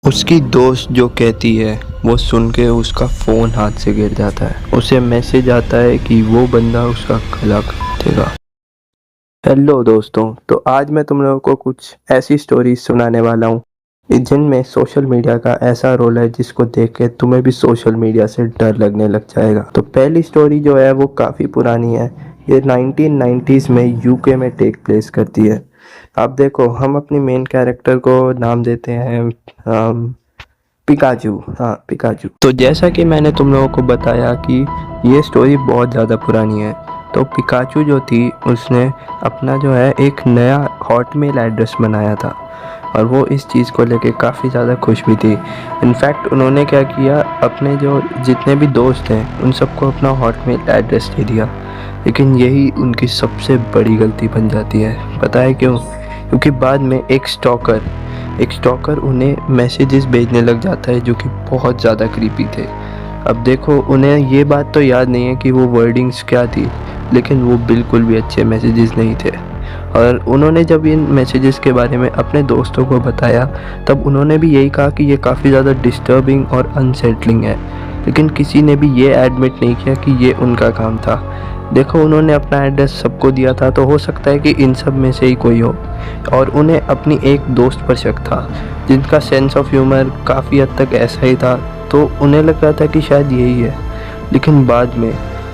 उसकी दोस्त जो कहती है वो सुन के उसका फ़ोन हाथ से गिर जाता है। उसे मैसेज आता है कि वो बंदा उसका गला काट देगा। हेलो दोस्तों, तो आज मैं तुम लोगों को कुछ ऐसी स्टोरीज सुनाने वाला हूँ जिनमें सोशल मीडिया का ऐसा रोल है जिसको देख के तुम्हें भी सोशल मीडिया से डर लगने लग जाएगा। तो पहली स्टोरी जो है वो काफ़ी पुरानी है। ये 1990s में यूके में टेक प्लेस करती है। अब देखो, हम अपनी मेन कैरेक्टर को नाम देते हैं पिकाचू। हाँ, पिकाचू। तो जैसा कि मैंने तुम लोगों को बताया कि ये स्टोरी बहुत ज़्यादा पुरानी है। तो पिकाचू जो थी उसने अपना जो है एक नया हॉटमेल एड्रेस बनाया था और वो इस चीज़ को लेके काफ़ी ज़्यादा खुश भी थी। इनफैक्ट उन्होंने क्या किया, अपने जो जितने भी दोस्त हैं उन सबको अपना हॉटमेल एड्रेस दे दिया। लेकिन यही उनकी सबसे बड़ी गलती बन जाती है। पता है क्यों? क्योंकि बाद में एक स्टॉकर उन्हें मैसेजेस भेजने लग जाता है जो कि बहुत ज़्यादा क्रीपी थे। अब देखो, उन्हें ये बात तो याद नहीं है कि वो वर्डिंग्स क्या थी, लेकिन वो बिल्कुल भी अच्छे मैसेजेस नहीं थे। और उन्होंने जब इन मैसेजेस के बारे में अपने दोस्तों को बताया तब उन्होंने भी यही कहा कि ये काफ़ी ज़्यादा डिस्टर्बिंग और अनसेटलिंग है। लेकिन किसी ने भी ये एडमिट नहीं किया कि ये उनका काम था। देखो, उन्होंने अपना एड्रेस सबको दिया था, तो हो सकता है कि इन सब में से ही कोई हो। और उन्हें अपनी एक दोस्त पर शक था जिनका सेंस ऑफ ह्यूमर काफ़ी हद तक ऐसा ही था, तो उन्हें लग रहा था कि शायद यही है। लेकिन बाद में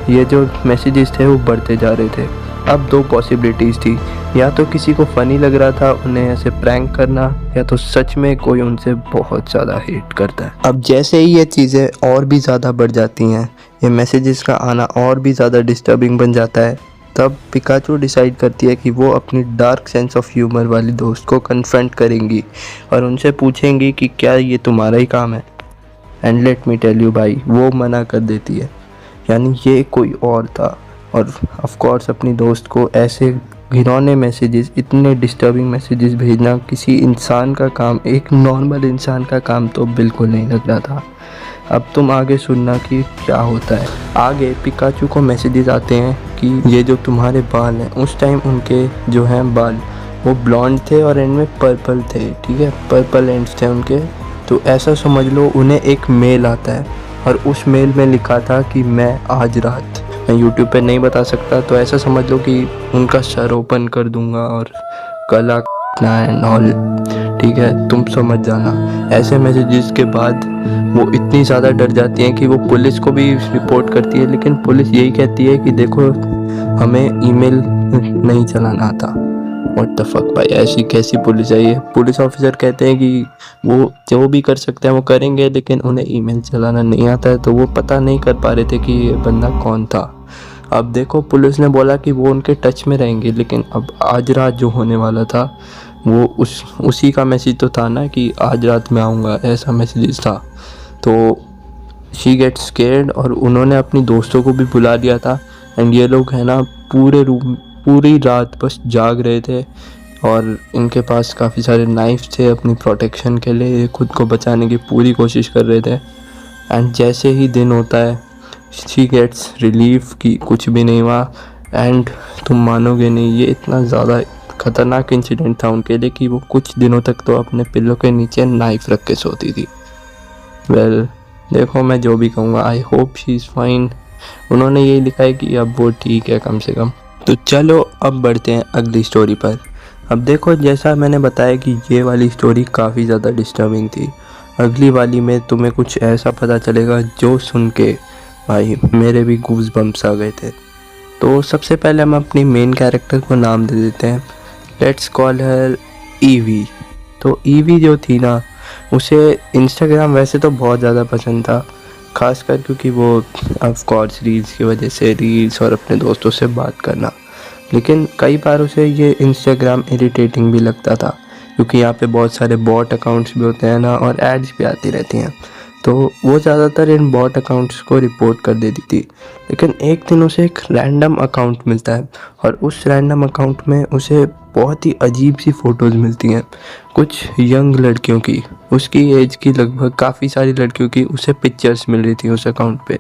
ये जो मैसेजेस थे वो बढ़ते जा रहे थे। अब दो पॉसिबिलिटीज़ थी, या तो किसी को फ़नी लग रहा था उन्हें ऐसे प्रैंक करना, या तो सच में कोई उनसे बहुत ज़्यादा हेट करता है। अब जैसे ही ये चीज़ें और भी ज़्यादा बढ़ जाती हैं, ये मैसेजेस का आना और भी ज़्यादा डिस्टर्बिंग बन जाता है, तब पिकाचू डिसाइड करती है कि वो अपनी डार्क सेंस ऑफ ह्यूमर वाली दोस्त को कन्फ्रंट करेंगी और उनसे पूछेंगी कि क्या ये तुम्हारा ही काम है। And let me tell you भाई, वो मना कर देती है। यानी ये कोई और था। और ऑफ कोर्स अपनी दोस्त को ऐसे घिनौने मैसेजेस, इतने डिस्टर्बिंग मैसेजेस भेजना किसी इंसान का काम, एक नॉर्मल इंसान का काम तो बिल्कुल नहीं लग रहा था। अब तुम आगे सुनना कि क्या होता है। आगे पिकाचू को मैसेजेस आते हैं कि ये जो तुम्हारे बाल हैं, उस टाइम उनके जो हैं बाल वो ब्लॉन्ड थे और एंड में पर्पल थे। ठीक है, पर्पल एंड्स थे उनके। तो ऐसा समझ लो, उन्हें एक मेल आता है और उस मेल में लिखा था कि मैं आज रात, मैं यूट्यूब पे नहीं बता सकता, तो ऐसा समझ लो कि उनका सर ओपन कर दूंगा और गला एंड ऑल। ठीक है, तुम समझ जाना। ऐसे मैसेजेस के बाद वो इतनी ज़्यादा डर जाती हैं कि वो पुलिस को भी रिपोर्ट करती है, लेकिन पुलिस यही कहती है कि देखो, हमें ईमेल नहीं चलाना आता। व्हाट द फक भाई, ऐसी कैसी पुलिस है ये? पुलिस ऑफिसर कहते हैं कि वो जो भी कर सकते हैं वो करेंगे, लेकिन उन्हें ईमेल चलाना नहीं आता है, तो वो पता नहीं कर पा रहे थे कि ये बंदा कौन था। अब देखो, पुलिस ने बोला कि वो उनके टच में रहेंगे, लेकिन अब आज रात जो होने वाला था वो उसी का मैसेज तो था ना कि आज रात मैं आऊँगा, ऐसा मैसेज था। तो शी गेट स्केर्ड और उन्होंने अपनी दोस्तों को भी बुला लिया था। एंड ये लोग है ना पूरी रात बस जाग रहे थे और इनके पास काफ़ी सारे नाइफ्स थे अपनी प्रोटेक्शन के लिए, खुद को बचाने की पूरी कोशिश कर रहे थे। एंड जैसे ही दिन होता है, शी गेट्स रिलीफ कि कुछ भी नहीं हुआ। एंड तुम मानोगे नहीं, ये इतना ज़्यादा ख़तरनाक इंसिडेंट था उनके लिए कि वो कुछ दिनों तक तो अपने पिल्लों के नीचे नाइफ रख के सोती थी। वेल, देखो, मैं जो भी कहूँगा, I hope she is fine. उन्होंने यही लिखा है कि अब वो ठीक है कम से कम। तो चलो अब बढ़ते हैं अगली स्टोरी पर। अब देखो, जैसा मैंने बताया कि ये वाली स्टोरी काफ़ी ज़्यादा डिस्टर्बिंग थी। अगली वाली में तुम्हें कुछ ऐसा पता चलेगा जो सुन के भाई मेरे भी गूज़ बम्प्स आ गए थे। तो सबसे पहले हम अपनी मेन कैरेक्टर को नाम दे देते हैं। Let's call her EV. तो ईवी जो थी ना, उसे इंस्टाग्राम वैसे तो बहुत ज़्यादा पसंद था, खासकर क्योंकि वो ऑफ कोर्स रील्स की वजह से, रील्स और अपने दोस्तों से बात करना। लेकिन कई बार उसे ये इंस्टाग्राम इरिटेटिंग भी लगता था, क्योंकि यहाँ पे बहुत सारे बॉट अकाउंट्स भी होते हैं ना, और एड्स भी आती रहती हैं। तो वो ज़्यादातर इन बॉट अकाउंट्स को रिपोर्ट कर देती थी। लेकिन एक दिन उसे एक रैंडम अकाउंट मिलता है और उस रैंडम अकाउंट में उसे बहुत ही अजीब सी फ़ोटोज़ मिलती हैं, कुछ यंग लड़कियों की, उसकी एज की लगभग काफ़ी सारी लड़कियों की उसे पिक्चर्स मिल रही थी उस अकाउंट पे।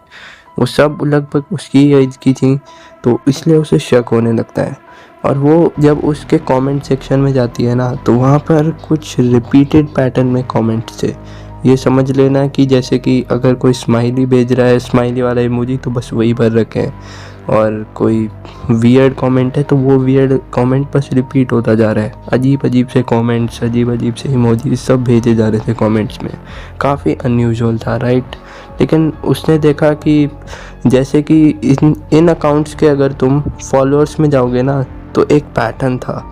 वो सब लगभग उसकी एज की थी, तो इसलिए उसे शक होने लगता है। और वो जब उसके कमेंट सेक्शन में जाती है ना, तो वहाँ पर कुछ रिपीटेड पैटर्न में कमेंट्स थे। ये समझ लेना कि जैसे कि अगर कोई स्माइली भेज रहा है, स्माइली वाला इमोजी, तो बस वही भर रखे हैं, और कोई वियर्ड कमेंट है तो वो वियर्ड कमेंट बस रिपीट होता जा रहा है। अजीब अजीब से कमेंट्स, अजीब अजीब से इमोजी सब भेजे जा रहे थे कमेंट्स में। काफ़ी अनयूजुअल था, राइट। लेकिन उसने देखा कि जैसे कि इन अकाउंट्स के अगर तुम फॉलोअर्स में जाओगे ना, तो एक पैटर्न था।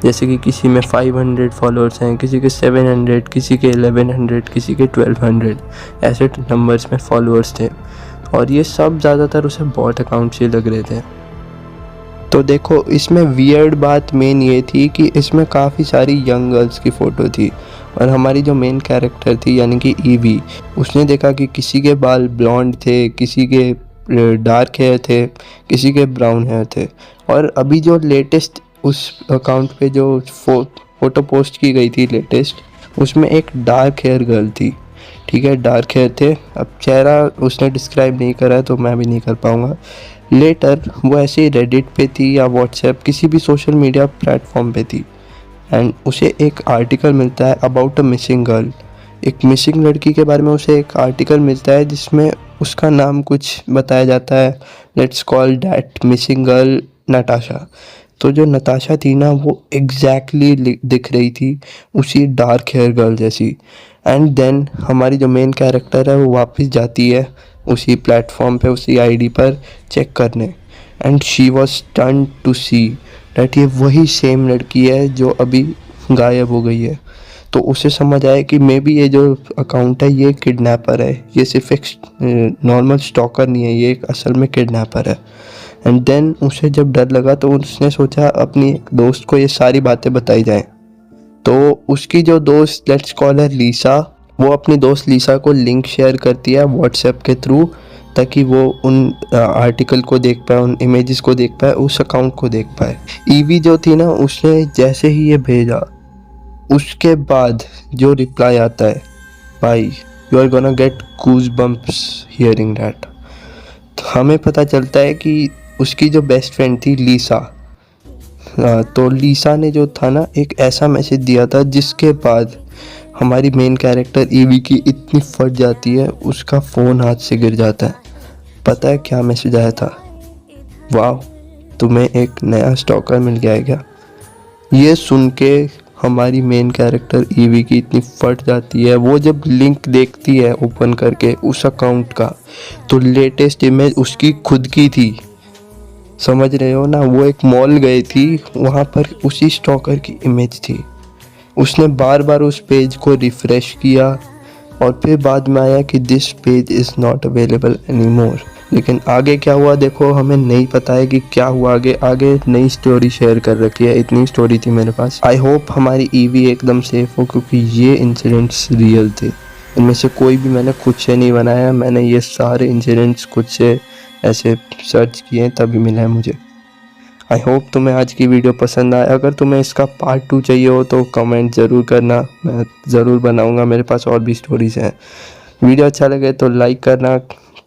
जैसे कि किसी में 500 फॉलोअर्स हैं, किसी के 700, किसी के 1100, किसी के 1200, ऐसे नंबर्स में फॉलोअर्स थे, और ये सब ज़्यादातर उसे बॉट अकाउंट से लग रहे थे। तो देखो, इसमें वियर्ड बात मेन ये थी कि इसमें काफ़ी सारी यंग गर्ल्स की फ़ोटो थी, और हमारी जो मेन कैरेक्टर थी यानी कि ईवी, उसने देखा कि किसी के बाल ब्लॉन्ड थे, किसी के डार्क हेयर थे, किसी के ब्राउन हेयर थे। और अभी जो लेटेस्ट उस अकाउंट पे जो फ़ोटो पोस्ट की गई थी लेटेस्ट, उसमें एक डार्क हेयर गर्ल थी, ठीक है, डार्क हेयर थे। अब चेहरा उसने डिस्क्राइब नहीं करा है तो मैं भी नहीं कर पाऊँगा। लेटर वो ऐसे ही रेडिट पे थी या व्हाट्सएप किसी भी सोशल मीडिया प्लेटफॉर्म पे थी, एंड उसे एक आर्टिकल मिलता है अबाउट अ मिसिंग गर्ल। एक मिसिंग लड़की के बारे में उसे एक आर्टिकल मिलता है जिसमें उसका नाम कुछ बताया जाता है, let's call that missing girl Natasha. तो जो नताशा थी ना, वो एग्जैक्टली दिख रही थी उसी डार्क हेयर गर्ल जैसी। एंड देन हमारी जो मेन कैरेक्टर है वो वापस जाती है उसी प्लेटफॉर्म पे, उसी आईडी पर चेक करने, and she was stunned to see that ये वही सेम लड़की है जो अभी गायब हो गई है। तो उसे समझ आया कि मे बी ये जो अकाउंट है ये किडनैपर है, ये सिर्फ एक नॉर्मल स्टॉकर नहीं है, ये एक असल में किडनैपर है। एंड देन उसे जब डर लगा तो उसने सोचा अपनी एक दोस्त को ये सारी बातें बताई जाएं। तो उसकी जो दोस्त, लेट्स कॉल हर लीसा, वो अपनी दोस्त लीसा को लिंक शेयर करती है व्हाट्सएप के थ्रू, ताकि वो उन आर्टिकल को देख पाए, उन इमेजेस को देख पाए, उस अकाउंट को देख पाए। ईवी जो थी ना, उसने जैसे ही ये भेजा, उसके बाद जो रिप्लाई आता है, भाई you are gonna get goosebumps hearing that. तो हमें पता चलता है कि उसकी जो बेस्ट फ्रेंड थी लीसा, तो लीसा ने जो था ना एक ऐसा मैसेज दिया था जिसके बाद हमारी मेन कैरेक्टर ईवी की इतनी फट जाती है, उसका फ़ोन हाथ से गिर जाता है। पता है क्या मैसेज आया था? वाह, तुम्हें एक नया स्टॉकर मिल गया है क्या? ये सुन के हमारी मेन कैरेक्टर ईवी की इतनी फट जाती है। वो जब लिंक देखती है ओपन करके उस अकाउंट का, तो लेटेस्ट इमेज उसकी खुद की थी। समझ रहे हो ना, वो एक मॉल गई थी, वहाँ पर उसी स्टॉकर की इमेज थी। उसने बार बार उस पेज को रिफ़्रेश किया, और फिर बाद में आया कि this page is not available any more. लेकिन आगे क्या हुआ देखो, हमें नहीं पता है कि क्या हुआ आगे। आगे नई स्टोरी शेयर कर रखी है, इतनी स्टोरी थी मेरे पास। आई होप हमारी ईवी एकदम सेफ हो, क्योंकि ये इंसिडेंट्स रियल थे। इनमें से कोई भी मैंने खुद से नहीं बनाया, मैंने ये सारे इंसिडेंट्स खुद से ऐसे सर्च किए तभी मिला है मुझे। आई होप तुम्हें आज की वीडियो पसंद आए। अगर तुम्हें इसका पार्ट 2 चाहिए हो तो कमेंट ज़रूर करना, मैं ज़रूर बनाऊंगा। मेरे पास और भी स्टोरीज़ हैं। वीडियो अच्छा लगे तो लाइक करना,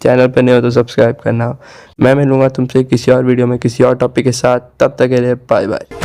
चैनल पर नए हो तो सब्सक्राइब करना। मैं मिलूँगा तुमसे किसी और वीडियो में किसी और टॉपिक के साथ। तब तक के लिए बाय बाय।